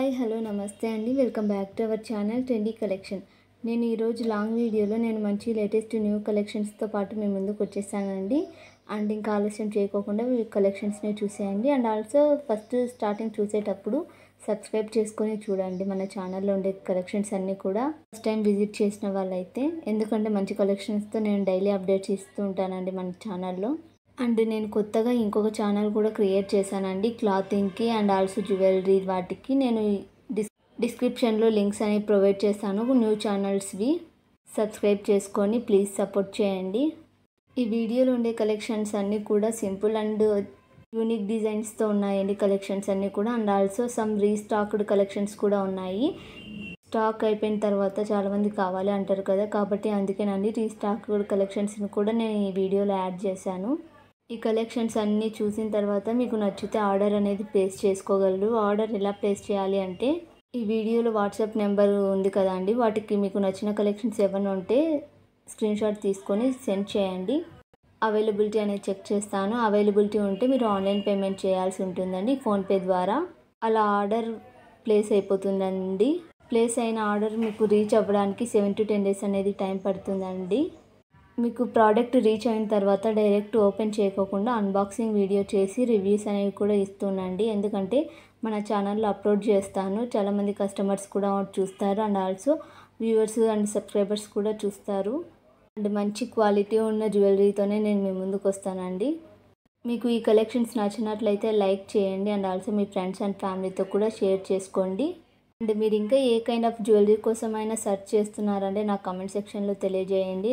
Hi hello నమస్తే అండి. Welcome back to our channel trendy collection. నేను ఈరోజు లాంగ్ వీడియోలో మంచి లేటెస్ట్ న్యూ కలెక్షన్స్తో పాటు మీ ముందుకు వచ్చేసానండి. అండ్ ఇంకా ఆలస్యం చేయకోకుండా ఈ కలెక్షన్స్ని చూసేయండి. అండ్ ఆల్సో ఫస్ట్ స్టార్టింగ్ చూసేటప్పుడు సబ్స్క్రైబ్ చేసుకొని చూడండి మన ఛానల్లో ఉండే కలెక్షన్స్ అన్నీ కూడా. ఫస్ట్ టైం విజిట్ చేసిన వాళ్ళైతే, ఎందుకంటే మంచి కలెక్షన్స్తో నేను డైలీ అప్డేట్స్ ఇస్తూ ఉంటానండి మన ఛానల్లో. అండ్ నేను కొత్తగా ఇంకొక ఛానల్ కూడా క్రియేట్ చేశానండి క్లాతింగ్కి అండ్ ఆల్సో జ్యువెలరీ వాటికి. నేను డిస్క్రిప్షన్లో లింక్స్ అనేవి ప్రొవైడ్ చేస్తాను, న్యూ ఛానల్స్వి. సబ్స్క్రైబ్ చేసుకొని ప్లీజ్ సపోర్ట్ చేయండి. ఈ వీడియోలో ఉండే కలెక్షన్స్ అన్నీ కూడా సింపుల్ అండ్ యూనిక్ డిజైన్స్తో ఉన్నాయండి కలెక్షన్స్ అన్నీ కూడా. And also some restocked collections కూడా ఉన్నాయి. స్టాక్ అయిపోయిన తర్వాత చాలామంది కావాలి అంటారు కదా, కాబట్టి అందుకేనండి రీస్టాక్డ్ కలెక్షన్స్ని కూడా నేను ఈ వీడియోలో యాడ్ చేశాను. ఈ కలెక్షన్స్ అన్నీ చూసిన తర్వాత మీకు నచ్చితే ఆర్డర్ అనేది ప్లేస్ చేసుకోగలరు. ఆర్డర్ ఎలా ప్లేస్ చేయాలి అంటే, ఈ వీడియోలో వాట్సాప్ నెంబర్ ఉంది కదా అండి, వాటికి మీకు నచ్చిన కలెక్షన్స్ ఏమైనా ఉంటే స్క్రీన్షాట్ తీసుకొని సెండ్ చేయండి. అవైలబిలిటీ అనేది చెక్ చేస్తాను. అవైలబిలిటీ ఉంటే మీరు ఆన్లైన్ పేమెంట్ చేయాల్సి ఉంటుందండి ఫోన్పే ద్వారా. అలా ఆర్డర్ ప్లేస్ అయిపోతుందండి. ప్లేస్ అయిన ఆర్డర్ మీకు రీచ్ అవ్వడానికి 7 to 10 days అనేది టైం పడుతుందండి. మీకు ప్రోడక్ట్ రీచ్ అయిన తర్వాత డైరెక్ట్ ఓపెన్ చేయకోకుండా అన్బాక్సింగ్ వీడియో చేసి రివ్యూస్ అనేవి కూడా ఇస్తున్నాండి. ఎందుకంటే మన ఛానల్లో అప్లోడ్ చేస్తాను, చాలామంది కస్టమర్స్ కూడా చూస్తారు and also viewers and subscribers కూడా చూస్తారు. అండ్ మంచి క్వాలిటీ ఉన్న జ్యువెలరీతోనే నేను మీ ముందుకు వస్తానండి. మీకు ఈ కలెక్షన్స్ నచ్చినట్లయితే లైక్ చేయండి and also me friends and ఫ్యామిలీతో కూడా షేర్ చేసుకోండి. అండ్ మీరు ఇంకా ఏ కైండ్ ఆఫ్ జ్యువెలరీ కోసమైనా సెర్చ్ చేస్తున్నారంటే నా కామెంట్ సెక్షన్లో తెలియజేయండి.